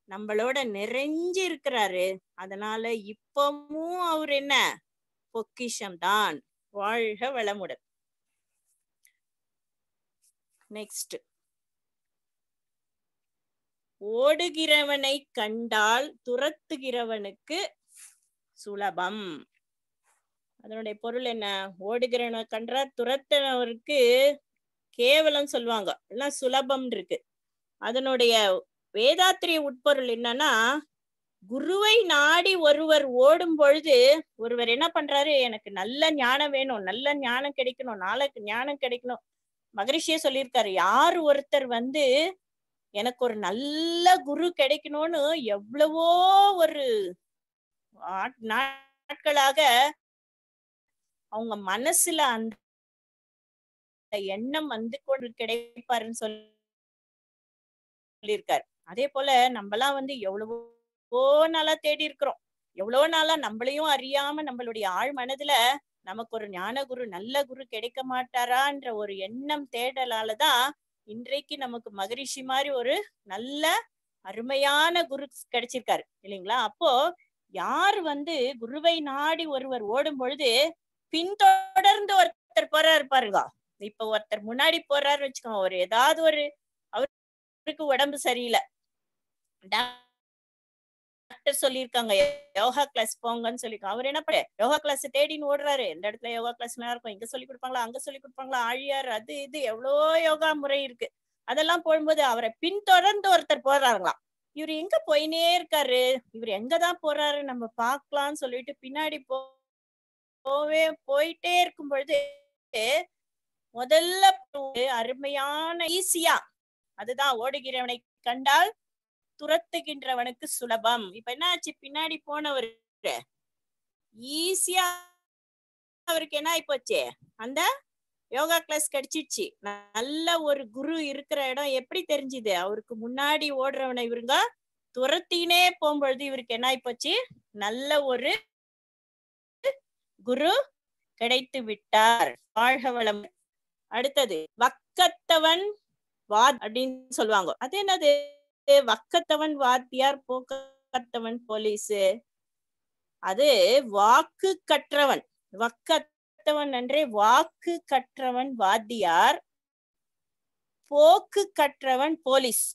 நம்மளோட நிறைஞ்சு இருக்கிறாரு. அதனால இப்பவும் அவர் என்ன, பொக்கிஷம் தான். வாழ்க வளமுடன். நெக்ஸ்ட், ஓடுகிறவனை கண்டால் துரத்துகிறவனுக்கு சுலபம். அதனுடைய பொருள் என்ன, ஓடுகிறவனை கண்டா துரத்தினவருக்கு கேவலம் சொல்லுவாங்க, எல்லாம் சுலபம் இருக்கு. அதனுடைய வேதாத்திரிய உட்பொருள் என்னன்னா, குருவை நாடி ஒருவர் ஓடும் பொழுது ஒருவர் என்ன பண்றாரு, எனக்கு நல்ல ஞானம் வேணும், நல்ல ஞானம் கிடைக்கணும், நாளைக்கு ஞானம் கிடைக்கணும். மகரிஷியே சொல்லியிருக்காரு, யார் ஒருத்தர் எனக்கு ஒரு நல்ல குரு கிடைக்கணும்னு எவ்வளவோ ஒரு நாட்களாக அவங்க மனசுல அந்த எண்ணம் கொண்டு கிடைப்பாருன்னு சொல்லியிருக்காரு. அதே போல நம்மலாம் எவ்வளவோ நாளா தேடி இருக்கிறோம், எவ்வளவு நாளா நம்மளையும் அறியாம நம்மளுடைய ஆழ் மனதுல நமக்கு ஒரு ஞான குரு, நல்ல குரு கிடைக்க மாட்டாரான்ற ஒரு எண்ணம் தேடலாலதான் இன்றைக்கு நமக்கு மகரிஷி மாதிரி ஒரு நல்ல அருமையான குரு கிடைச்சிருக்காரு இல்லைங்களா? அப்போ யார் குருவை நாடி ஒருவர் ஓடும் பொழுது பின்தொடர்ந்து ஒருத்தர் போறாரு பாருங்க. இப்ப ஒருத்தர் முன்னாடி போறாரு வச்சுக்கோங்க, ஒரு ஏதாவது ஒரு அவருக்கு உடம்பு சரியில்லை, டாக்டர் சொல்லியிருக்காங்க யோகா கிளாஸ் போங்கன்னு சொல்லிருக்காங்க. அவர் என்ன பண்ண, யோகா கிளாஸ் தேடின்னு ஓடுறாரு. எந்த இடத்துல யோகா கிளாஸ் நல்லா இருக்கும், இங்க சொல்லி கொடுப்பாங்களா, அங்க சொல்லி கொடுப்பாங்களா, ஆழியார் அது இது எவ்வளோ யோகா முறை இருக்கு. அதெல்லாம் போகும்போது அவரை பின்தொடர்ந்து ஒருத்தர் போறாங்களாம். இவர் எங்க போயினே இருக்காரு, இவர் எங்கதான் போறாரு நம்ம பாக்கலாம்னு சொல்லிட்டு பின்னாடி போயிட்டே இருக்கும் பொழுது முதல்ல அருமையான ஈஸியா, அதுதான் ஓடுகிறவனை கண்டால் துரத்துகின்றவனுக்கு சுலபம். இப்ப என்ன ஆச்சு, பின்னாடி போனவர் ஈஸியா அவருக்கு என்ன ஆயிப்போச்சு, அந்த யோகா கிளாஸ் கிடைச்சிடுச்சு. நல்ல ஒரு குரு இருக்கிற இடம் எப்படி தெரிஞ்சுது, அவருக்கு முன்னாடி ஓடுறவனை இவருங்க துரத்தினே போகும்பொழுது இவருக்கு என்ன ஆயிப்போச்சு, நல்ல ஒரு குரு கிடைத்து விட்டார். வாழ்க வளம். அடுத்தது வக்கத்தவன் அப்படின்னு சொல்லுவாங்க. அது என்னது, வக்கத்தவன் வாத்தியார், போக்கத்தவன் போலீஸ். அது வாக்கு கற்றவன், வக்கத்தவன் என்றே வாக்கு கற்றவன் வாத்தியார், போக்கு கற்றவன் போலீஸ்.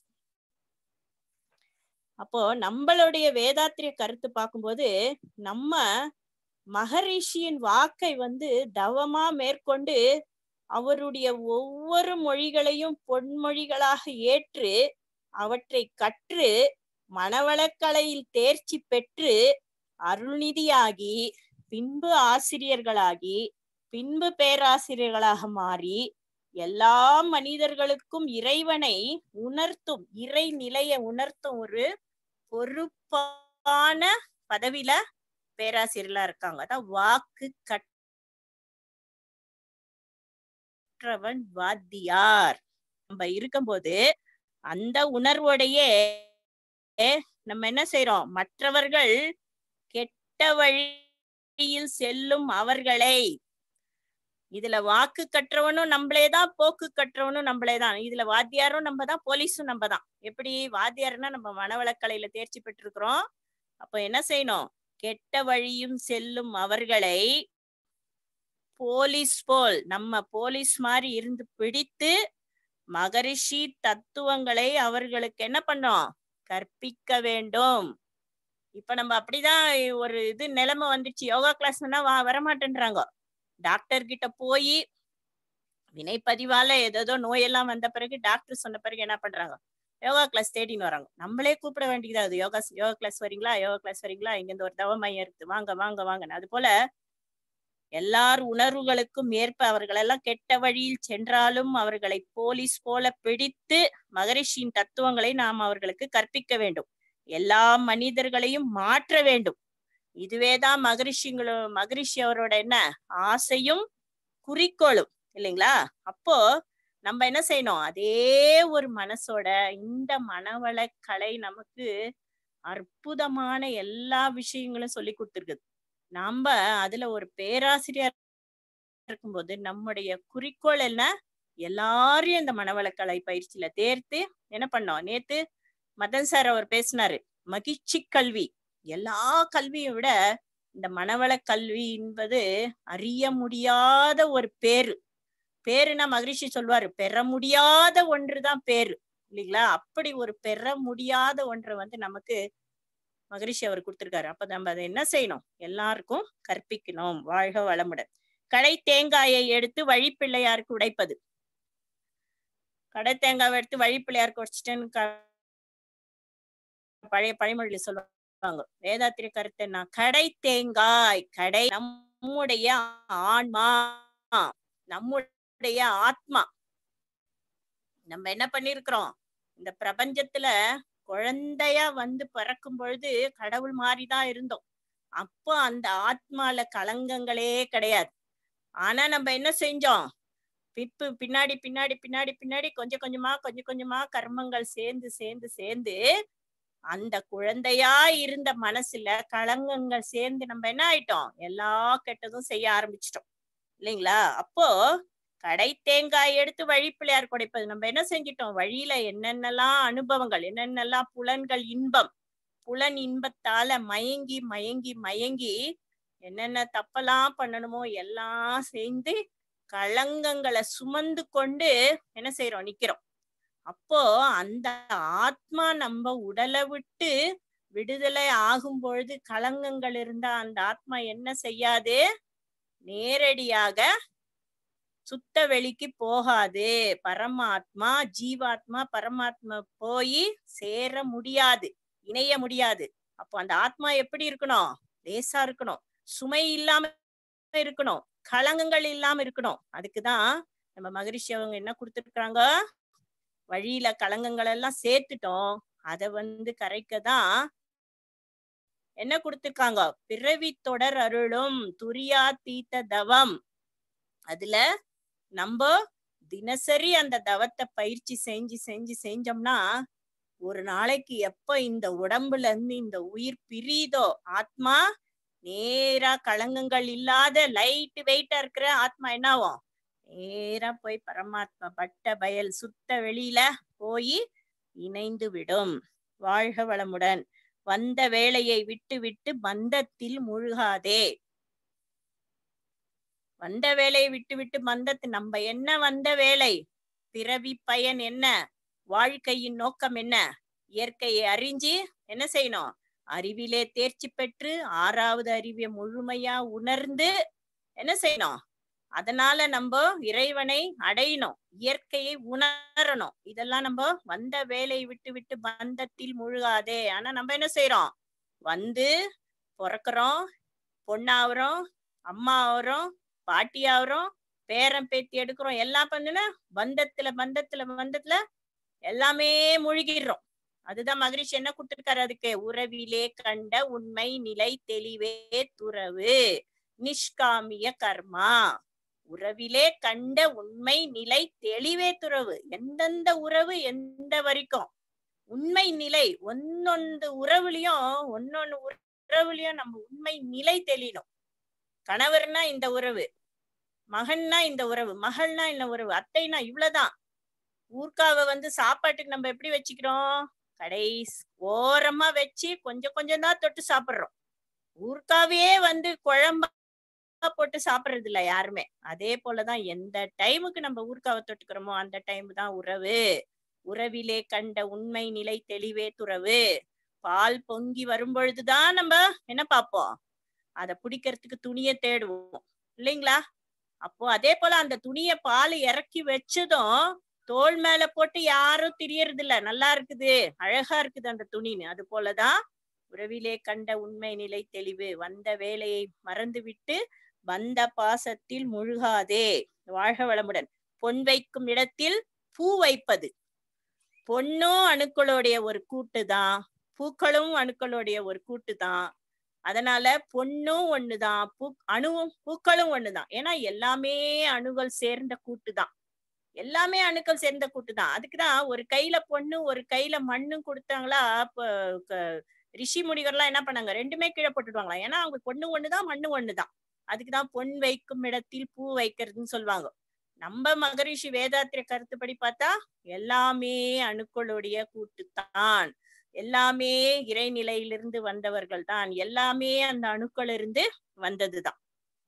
அப்போ நம்மளுடைய வேதாத்திரிய கருத்து பார்க்கும்போது நம்ம மகரிஷியின் வாக்கை தவமா மேற்கொண்டு அவருடைய ஒவ்வொரு மொழிகளையும் பொன்மொழிகளாக ஏற்று அவற்றை கற்று மனவளக்கலையில் தேர்ச்சி பெற்று அருள்நிதியாகி பின்பு ஆசிரியர்களாகி பின்பு பேராசிரியர்களாக மாறி எல்லா மனிதர்களுக்கும் இறைவனை உணர்த்தும், இறை நிலையை உணர்த்தும் ஒரு பொறுப்பான பதவியில பேராசிரியர்களா இருக்காங்க. அதான் வாக்கு கற்றவன் வாத்தியார் நம்ம இருக்கும்போது அந்த உணர்வோடையே நம்ம என்ன செய்யறோம், மற்றவர்கள் கெட்ட வழியில் செல்லும் அவர்களை, இதுல வாக்கு கற்றவனும் நம்மளேதான், போக்கு கற்றவனும் நம்மளேதான். இதுல வாத்தியாரும் நம்ம தான், போலீஸும் நம்ம தான். எப்படி வாத்தியார்னா நம்ம மனவளக்கலையில தேர்ச்சி பெற்றிருக்கிறோம். அப்ப என்ன செய்யணும், கெட்ட வழியும் செல்லும் அவர்களை போலீஸ் போல், நம்ம போலீஸ் மாதிரி இருந்து பிடித்து மகரிஷி தத்துவங்களை அவர்களுக்கு என்ன பண்ணோம், கற்பிக்க வேண்டும். இப்ப நம்ம அப்படிதான் ஒரு இது நிலைமை வந்துச்சு. யோகா கிளாஸ்னா வரமாட்டேன்றாங்க. டாக்டர் கிட்ட போய் வினைப்பதிவால ஏதோ நோயெல்லாம் வந்த பிறகு டாக்டர் சொன்ன பிறகு என்ன பண்றாங்க, யோகா கிளாஸ் தேடின்னு வராங்க. நம்மளே கூப்பிட வேண்டியதா அது, யோகா கிளாஸ் வரீங்களா, யோகா கிளாஸ் வரீங்களா, இங்க இருந்து ஒரு தவ மையம் இருக்குது, வாங்க வாங்க வாங்க. அது போல எல்லார் உணர்வுகளுக்கும் ஏற்ப அவர்கள் எல்லாம் கெட்ட வழியில் சென்றாலும் அவர்களை போலீஸ் போல பிடித்து மகரிஷியின் தத்துவங்களை நாம் அவர்களுக்கு கற்பிக்க வேண்டும். எல்லா மனிதர்களையும் மாற்ற வேண்டும். இதுவேதான் மகரிஷி அவரோட என்ன ஆசையும் குறிக்கோளும் இல்லைங்களா? அப்போ நம்ம என்ன செய்யணும், அதே ஒரு மனசோட இந்த மனவள கலை நமக்கு அற்புதமான எல்லா விஷயங்களும் சொல்லி கொடுத்துருக்குது. நம்ம அதுல ஒரு பேராசிரியர் இருக்கும்போது நம்முடைய குறிக்கோள் என்ன, எல்லாரையும் இந்த மனவளக்கலை பயிற்சியில தேர்த்து என்ன பண்ணோம். நேத்து மதன் சார் அவர் பேசினாரு, மகிழ்ச்சி கல்வி. எல்லா கல்வியை விட இந்த மனவள கல்வி என்பது அறிய முடியாத ஒரு பேருனா மகரிஷி சொல்வாரு, பெற முடியாத ஒன்றுதான் பேரு இல்லைங்களா? அப்படி ஒரு பெற முடியாத ஒன்றை நமக்கு மகரிஷி அவர் கொடுத்திருக்காரு. அப்ப நம்ம அதை என்ன செய்யணும், எல்லாருக்கும் கற்பிக்கணும். வாழ்க வளமுடன். கடை தேங்காயை எடுத்து வழிப்பிள்ளையாருக்கு உடைப்பது. கடை தேங்காவை எடுத்து வழிப்பிள்ளையாருக்கு உடைச்சிட்டேன்னு பழைய பழமொழியில சொல்லுவாங்க. வேதாத்திரி கருத்து என்ன, கடை தேங்காய், கடை நம்முடைய ஆன்மா, நம்முடைய ஆத்மா. நம்ம என்ன பண்ணிருக்கிறோம், இந்த பிரபஞ்சத்துல குழந்தையா பிறக்கும் பொழுது கடவுள் மாதிரிதான் இருந்தோம். அப்போ அந்த ஆத்மால கலங்கங்களே கிடையாது. ஆனா நம்ம என்ன செஞ்சோம், பின்னாடி பின்னாடி பின்னாடி பின்னாடி கொஞ்சம் கொஞ்சமா கர்மங்கள் சேர்ந்து சேர்ந்து சேர்ந்து அந்த குழந்தையா இருந்த மனசுல களங்கங்கள் சேர்ந்து நம்ம என்ன ஆயிட்டோம், எல்லா கெட்டதும் செய்ய ஆரம்பிச்சிட்டோம் இல்லைங்களா? அப்போ கடை தேங்காய் எடுத்து வழிப்பிள்ளையார் குடைப்பது. நம்ம என்ன செஞ்சிட்டோம், வழியில என்னென்னலாம் அனுபவங்கள், என்னென்னலாம் புலன்கள் இன்பம், புலன் இன்பத்தால மயங்கி மயங்கி மயங்கி என்னென்ன தப்பெல்லாம் பண்ணணுமோ எல்லாம் சேர்ந்து களங்கங்களை சுமந்து கொண்டு என்ன செய்யறோம், நிக்கிறோம். அப்போ அந்த ஆத்மா நம்ம உடலை விட்டு விடுதலை ஆகும் பொழுது களங்கங்கள் இருந்தா அந்த ஆத்மா என்ன செய்யாது, நேரடியாக சுத்த வெளிக்கு போகாது. பரமாத்மா ஜீவாத்மா பரமாத்மா போய் சேர முடியாது, இணைய முடியாது. அப்போ அந்த ஆத்மா எப்படி இருக்கணும், லேசா இருக்கணும், சுமை இல்லாம இருக்கணும், களங்கங்கள் இல்லாம இருக்கணும். அதுக்குதான் நம்ம மகரிஷி அவங்க என்ன கொடுத்துருக்காங்க, வழியில களங்கங்கள் எல்லாம் சேர்த்துட்டோம், அதை கரைக்கதான் என்ன கொடுத்திருக்காங்க, பிறவி தொடர் அருளும் துரியா தீத்த தவம். அதுல நம்ம தினசரி அந்த தவத்தை பயிற்சி செஞ்சு செஞ்சு செஞ்சோம்னா ஒரு நாளைக்கு எப்ப இந்த உடம்புல இருந்து இந்த உயிர் பிரியுதோ, ஆத்மா நேரா களங்கங்கள் இல்லாத லைட் வெயிட்டா இருக்கிற ஆத்மா என்ன ஆகும், நேரா போய் பரமாத்மா பட்ட பயல் சுத்த வெளியில போய் இணைந்து விடும். வாழ்க வளமுடன். வந்த வேலையை விட்டு விட்டு பந்தத்தில் முழுகாதே. வந்த வேலையை விட்டு விட்டு பந்தத்து, நம்ம என்ன வந்த வேலை, பிறவி பயன் என்ன, வாழ்க்கையின் நோக்கம் என்ன, இயற்கையை அறிஞ்சு என்ன செய்யணும், அறிவிலே தேர்ச்சி பெற்று ஆறாவது அறிவிய முழுமையா உணர்ந்து என்ன செய்யணும், அதனால நம்ம இறைவனை அடையணும், இயற்கையை உணரணும். இதெல்லாம் நம்ம வந்த வேலையை விட்டு விட்டு பந்தத்தில் முழுகாதே. ஆனா நம்ம என்ன செய்யறோம், பிறக்கிறோம், பொண்ணாகிறோம், அம்மா ஆகிறோம், பாட்டி ஆகிறோம், பேரன் பேத்தி எடுக்கிறோம், எல்லாம் பண்ணுன பந்தத்துல பந்தத்துல பந்தத்துல எல்லாமே மூழ்கிடுறோம். அதுதான் மகரிஷி என்ன கொடுத்திருக்காரு, அதுக்கு உறவிலே கண்ட உண்மை நிலை தெளிவே துறவு நிஷ்காமிய கர்மா. உறவிலே கண்ட உண்மை நிலை தெளிவே துறவு. எந்தெந்த உறவு எந்த வரைக்கும் உண்மை நிலை ஒன்னொன்று உறவுலயும் நம்ம உண்மை நிலை தெளியணும். கணவர்னா இந்த உறவு, மகன்னா இந்த உறவு, மகள்னா இந்த உறவு, அத்தைனா இவ்வளவுதான். ஊர்க்காவை சாப்பாட்டுக்கு நம்ம எப்படி வச்சுக்கிறோம்? கடைசி ஓரமா வச்சு கொஞ்சம் கொஞ்சம் தான் தொட்டு சாப்பிடுறோம். ஊர்க்காவையே குழம்பா போட்டு சாப்பிடுறது இல்ல யாருமே. அதே போலதான் எந்த டைமுக்கு நம்ம ஊர்க்காவை தொட்டுக்கிறோமோ அந்த டைம் தான் உறவு. உறவிலே கண்ட உண்மை நிலை தெளிவே துறவு. பால் பொங்கி வரும் பொழுதுதான் நம்ம என்ன பார்ப்போம்? அதை பிடிக்கிறதுக்கு துணியை தேடுவோம் இல்லைங்களா? அப்போ அதே போல அந்த துணியை பால் இறக்கி வச்சதும் தோல் மேல போட்டு யாரும் திரியறது இல்ல, நல்லா இருக்குது அழகா இருக்குது அந்த துணின்னு. அது போலதான் உறவிலே கண்ட உண்மை நிலை தெளிவு. வந்த வேலையை மறந்து விட்டு வந்த பாசத்தில் முழுகாதே. வாழ்க வளமுடன். பொன் வைக்கும் இடத்தில் பூ வைப்பது. பொண்ணும் அணுக்களுடைய ஒரு கூட்டு தான், பூக்களும் அணுக்களுடைய ஒரு கூட்டு தான். அதனால பொண்ணும் ஒண்ணுதான், அணுவும் பூக்களும் ஒண்ணுதான். ஏன்னா எல்லாமே அணுகள் சேர்ந்த கூட்டு தான், எல்லாமே அணுக்கள் சேர்ந்த கூட்டு தான். அதுக்குதான் ஒரு கையில பொண்ணு ஒரு கையில மண்ணும் கொடுத்தாங்களா, ரிஷி முனிவர்லாம் என்ன பண்ணாங்க? ரெண்டுமே கீழே போட்டுடுவாங்களா. ஏன்னா அவங்க பொண்ணு ஒண்ணுதான் மண்ணு ஒண்ணுதான். அதுக்குதான் பொன் வைக்கும் இடத்தில் பூ வைக்கிறதுன்னு சொல்லுவாங்க. நம்ம மகரிஷி வேதாத்திர கருத்துப்படி பார்த்தா எல்லாமே அணுக்களுடைய கூட்டுத்தான், எல்லாமே இறைநிலையிலிருந்து வந்தவர்கள் தான், எல்லாமே அந்த அணுக்கள் இருந்து வந்ததுதான்.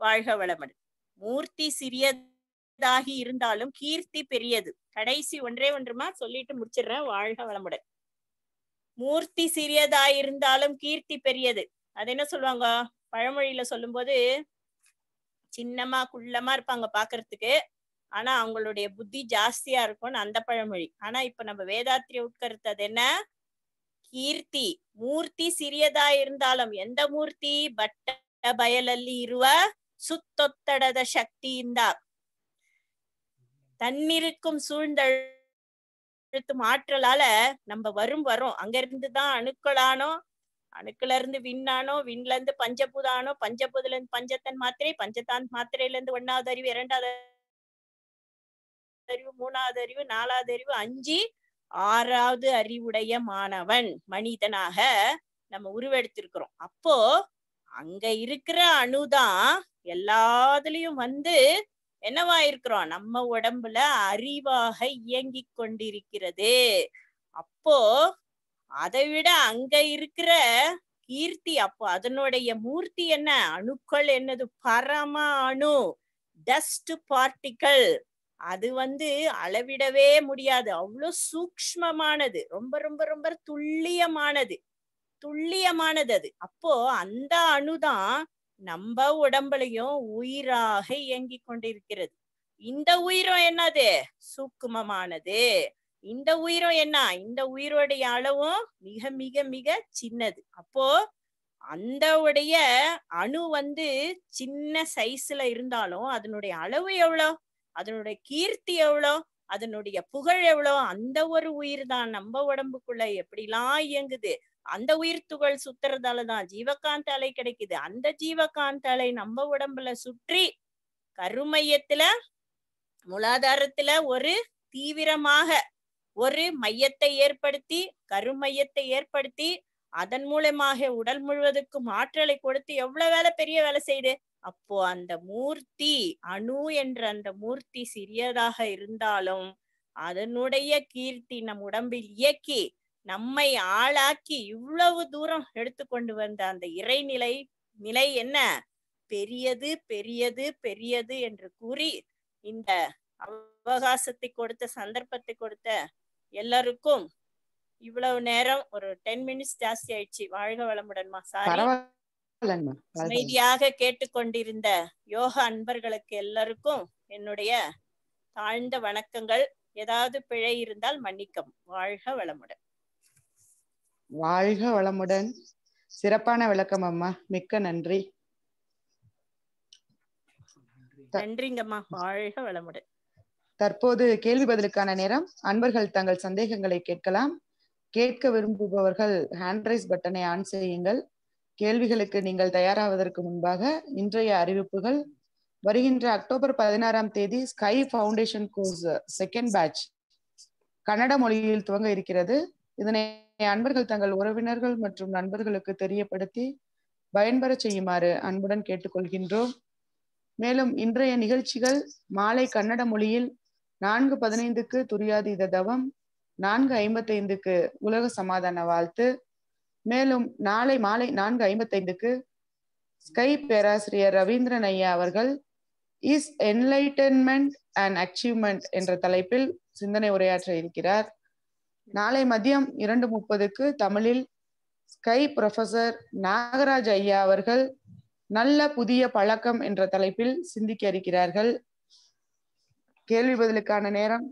வாழ்க வளமுடன். மூர்த்தி சிறியதாகி இருந்தாலும் கீர்த்தி பெரியது. கடைசி ஒன்றே ஒன்றுமா சொல்லிட்டு முடிச்சிடுறேன். வாழ்க வளமுடன். மூர்த்தி சிறியதாயிருந்தாலும் கீர்த்தி பெரியது. அது என்ன சொல்லுவாங்க பழமொழியில சொல்லும் போது? சின்னமா குள்ளமா இருப்பாங்க பாக்குறதுக்கு, ஆனா அவங்களுடைய புத்தி ஜாஸ்தியா இருக்கும்னு அந்த பழமொழி. ஆனா இப்ப நம்ம வேதாத்திரிய உட்கருத்து அது என்ன? கீர்த்தி. மூர்த்தி சிறியதா இருந்தாலும், எந்த மூர்த்தி? பட்ட பயலಲ್ಲಿ ಇರುವ சுத்தொத்தடத சக்திಯಿಂದ தன்னிருக்கும் சூழ்ந்தழுத்தும் ஆற்றலால நம்ம வரும் அங்க இருந்துதான் அணுக்களானோ, அணுக்குல இருந்து விண்ணானோ, விண்ல இருந்து பஞ்சபூதானோ, பஞ்சபூதுல இருந்து பஞ்சத்தன் மாத்திரை, பஞ்சத்தான் மாத்திரையில இருந்து 1வது அறிவு, 2வது அறிவு, 3வது அறிவு, 4வது அறிவு, 5, 6வது அறிவுடைய மாணவன் மனிதனாக நம்ம உருவெடுத்திருக்கிறோம். அப்போ அங்க இருக்கிற அணுதான் எல்லாத்துலயும் என்னவா இருக்கிறோம்? நம்ம உடம்புல அறிவாக இயங்கி கொண்டிருக்கிறது. அப்போ அதை விட அங்க இருக்கிற கீர்த்தி, அப்போ அதனுடைய மூர்த்தி என்ன? அணுக்கள் என்னது? பரம அணு, டஸ்ட் பார்ட்டிக்கல். அது அளவிடவே முடியாது, அவ்வளவு சூக்ஷ்மமானது, ரொம்ப ரொம்ப ரொம்ப துல்லியமானது அது. அப்போ அந்த அணுதான் நம்ம உடம்புலையும் உயிராக இயங்கி கொண்டிருக்கிறது. இந்த உயிரும் என்னது? சூக்குமமானது. இந்த உயிரும் என்ன? இந்த உயிரோடைய அளவும் மிக மிக மிக சின்னது. அப்போ அந்த உடைய அணு சின்ன சைஸ்ல இருந்தாலும் அதனுடைய அளவு எவ்வளோ, அதனுடைய கீர்த்தி எவ்வளோ, அதனுடைய புகழ் எவ்வளோ? அந்த ஒரு உயிர் தான் நம்ம உடம்புக்குள்ள எப்படிலாம் இயங்குது. அந்த உயிர் துகள் சுத்துறதாலதான் ஜீவகாந்த அலை கிடைக்குது. அந்த ஜீவகாந்த அலை நம்ம உடம்புல சுற்றி கருமையத்துல மூலாதாரத்துல ஒரு தீவிரமாக ஒரு மையத்தை ஏற்படுத்தி, கருமையத்தை ஏற்படுத்தி, அதன் மூலமாக உடல் முழுவதுக்கும் ஆற்றலை கொடுத்து எவ்வளவு வேலை, பெரிய வேலை செய்யுது. அப்போ அந்த மூர்த்தி, அணு என்ற அந்த மூர்த்தி சிறியதாக இருந்தாலும் அதனுடைய கீர்த்தி நம் உடம்பில் இயக்கி நம்மை ஆளாக்கி இவ்வளவு தூரம் எடுத்துக்கொண்டு வந்த அந்த இறைநிலை நிலை என்ன? பெரியது பெரியது பெரியது என்று கூறி இந்த அவகாசத்தை கொடுத்த, சந்தர்ப்பத்தை கொடுத்த எல்லாருக்கும் இவ்வளவு நேரம் ஒரு 10 minutes ஜாஸ்தி ஆயிடுச்சு. வாழ்க வளமுடன்மா. சாரி. அமைதியாக கேட்டுக்கொண்டிருந்த யோக அன்பர்களுக்கு எல்லாருக்கும் என்னுடைய தாழ்ந்த வணக்கங்கள். ஏதாவது பிழை இருந்தால் மன்னிக்கவும். வாழ்க வளமுடன். வாழ்க வளமுடன். சிறப்பான விளக்கம் அம்மா, மிக்க நன்றி. நன்றிங்கம்மா. வாழ்க வளமுடன். தற்போது கேள்வி பதிலுக்கான நேரம். அன்பர்கள் தங்கள் சந்தேகங்களை கேட்கலாம். கேட்க விரும்புபவர்கள் ஹேண்ட் ரைஸ் பட்டனை ஆன் செய்யுங்கள். கேள்விகளுக்கு நீங்கள் தயாராவதற்கு முன்பாக இன்றைய அறிவிப்புகள் வருகின்ற அக்டோபர் 16ஆம் தேதி sky foundation course second batch Kannada மொழியில் துவங்க இருக்கிறது. இதனை அன்பர்கள் தங்கள் உறவினர்கள் மற்றும் நண்பர்களுக்கு தெரியப்படுத்தி பயன்பெற செய்யுமாறு அன்புடன் கேட்டுக்கொள்கின்றோம். மேலும் இன்றைய நிகழ்ச்சிகள் மாலை கன்னட மொழியில் 4:15க்கு துரியாதீத தவம், 4:55க்கு உலக சமாதான வாழ்த்து, மேலும் நாளை மாலை 4:55க்கு ஸ்கை பேராசிரியர் ரவீந்திரன் ஐயா அவர்கள் இஸ் என்லைட்டன்மெண்ட் அண்ட் அச்சீவ்மெண்ட் என்ற தலைப்பில் சிந்தனை உரையாற்ற இருக்கிறார். நாளை மதியம் 2:30க்கு தமிழில் ஸ்கை ப்ரொஃபசர் நாகராஜ் ஐயா அவர்கள் நல்ல புதிய பழக்கம் என்ற தலைப்பில் சிந்திக்க இருக்கிறார்கள். கேள்வி பதிலுக்கான நேரம்.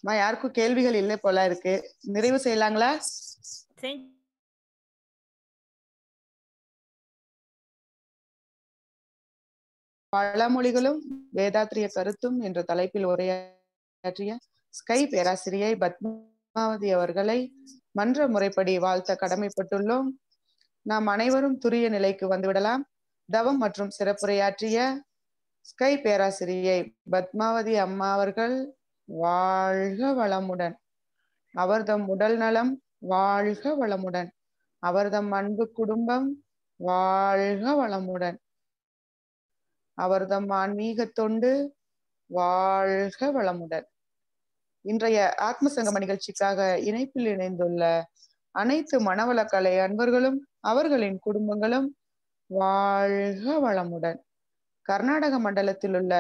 யாருக்கும் கேள்விகள் இல்லை போல இருக்கு. நிறைவு செய்யலாங்களா? பழமொழிகளும் வேதாத்திரிய கருத்தும் என்ற தலைப்பில் உரையாற்றிய ஸ்கை பேராசிரியை பத்மாவதி அவர்களை மன்ற முறைப்படி வாழ்த்த கடமைப்பட்டுள்ளோம். நாம் அனைவரும் துரிய நிலைக்கு வந்துவிடலாம். தவம் மற்றும் சிறப்புரையாற்றிய ஸ்கை பேராசிரியை பத்மாவதி அம்மா அவர்கள் வாழ்க வளமுடன். அவர்தம் உடல் நலம் வாழ்க வளமுடன். அவர்தம் அன்பு குடும்பம் வாழ்க வளமுடன். அவர்தம் ஆன்மீக தொண்டு வாழ்க வளமுடன். இன்றைய ஆத்ம சங்கம நிகழ்ச்சிக்காக இணைப்பில் இணைந்துள்ள அனைத்து மனவளக்கலை அன்பர்களும் அவர்களின் குடும்பங்களும் வாழ்க வளமுடன். கர்நாடக மண்டலத்தில் உள்ள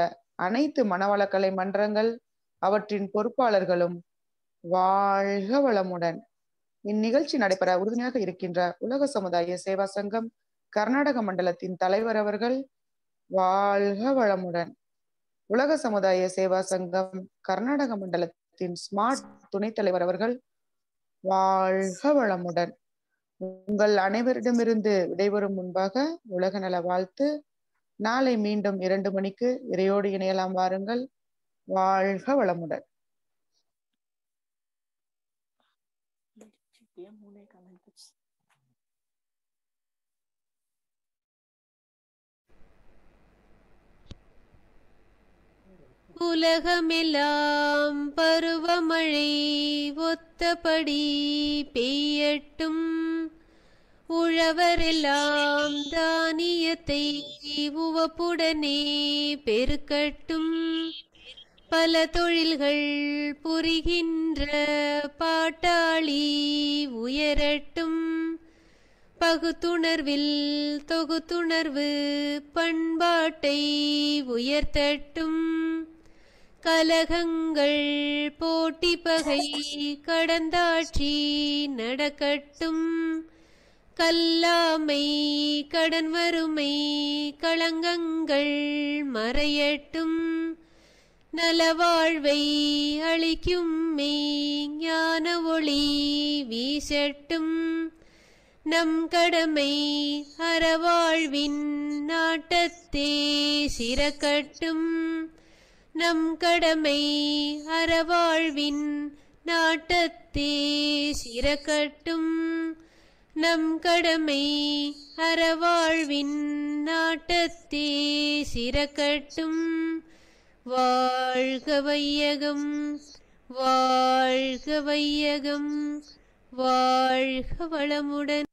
அனைத்து மனவளக்கலை மன்றங்கள் அவற்றின் பொறுப்பாளர்களும் வாழ்க வளமுடன். இந்நிகழ்ச்சி நடைபெற உறுதுணையாக இருக்கின்ற உலக சமுதாய சேவா சங்கம் கர்நாடக மண்டலத்தின் தலைவர் அவர்கள் வாழ்க வளமுடன். உலக சமுதாய சேவா சங்கம் கர்நாடக மண்டலத்தின் ஸ்மார்ட் துணைத் தலைவர் அவர்கள் வாழ்க வளமுடன். உங்கள் அனைவரிடமிருந்து விடைபெறும் முன்பாக உலக நல வாழ்த்து. நாளை மீண்டும் 2 மணிக்கு இறையோடு இணையலாம். வாருங்கள். வாழ்க வளமுடன். உலகமெல்லாம் பருவமழை ஒத்தபடி பெய்யட்டும். உழவரெல்லாம் தானியத்தை உவப்புடனே பெருக்கட்டும். பல தொழில்கள் புரிகின்ற பாட்டாளி உயரட்டும். பகுத்துணர்வில் தொகுத்துணர்வு பண்பாட்டை உயர்த்தட்டும். கலகங்கள் போட்டி பகை கடந்தாட்சி நடக்கட்டும். கல்லாமை கடன் வறுமை களங்கங்கள் மறையட்டும். நலவாழ்வை அளிக்கும் ஞான ஒளி வீசட்டும். நம் கடமை அறவாழ்வின் நாட்டத்தே சிறக்கட்டும். நம் கடமை அறவாழ்வின் நாட்டத்தே சிறக்கட்டும். நம் கடமை அறவாழ்வின் நாட்டத்தே சிறக்கட்டும். வாழ்க வையகம், வாழ்க வையகம், வாழ்க வளமுடன்.